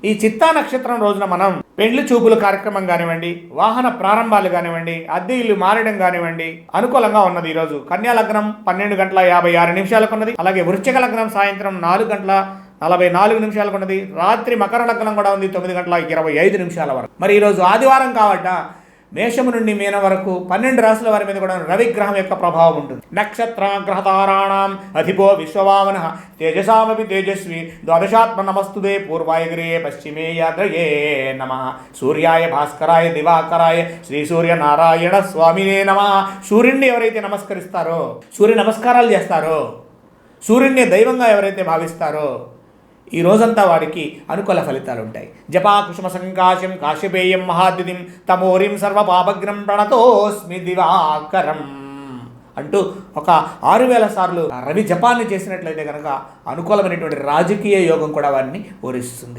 ఈ చిత్తా నక్షత్రం రోజున మనం పెళ్లి చూపుల కార్యక్రమం కానివ్వండి, వాహన ప్రారంభాలు కానివ్వండి, అద్దె ఇల్లు మారడం కానివ్వండి అనుకూలంగా ఉన్నది. ఈరోజు కన్యా లగ్నం 12:56 ఉన్నది. అలాగే వృశ్చిక లగ్నం సాయంత్రం 4:44 ఉన్నది. రాత్రి మకర లగ్నం కూడా ఉంది 9:25 వరకు. మరి ఈరోజు ఆదివారం కాబట్ట మేషము నుండి మీన వరకు 12 రాశుల వారి మీద కూడా రవిగ్రహం యొక్క ప్రభావం ఉంటుంది. నక్షత్ర గ్రహతారాణం అధిపో విశ్వవామన తేజసామపి తేజస్వి ద్వాదశాత్మ నమస్తుదే పూర్వాయగిరే పశ్చిమే యాద్రయే నమః సూర్యాయ భాస్కరాయ దివాకరాయ శ్రీ సూర్య నారాయణ స్వామినే నమః. సూర్యుడిని ఎవరైతే నమస్కరిస్తారో, సూర్య నమస్కారాలు చేస్తారో, సూర్యుడిని దైవంగా ఎవరైతే భావిస్తారో ఈ రోజంతా వాడికి అనుకూల ఫలితాలు ఉంటాయి. జపా కుసుమ సంకాశం కాశ్యపేయం మహాద్యుతిం తమోరిం సర్వపాపగ్రం ప్రణతోస్మి దివాకరం అంటూ ఒక 6000 సార్లు రవి జపాన్ని చేసినట్లయితే కనుక అనుకూలమైనటువంటి రాజకీయ యోగం కూడా వారిని ఊరిస్తుంది.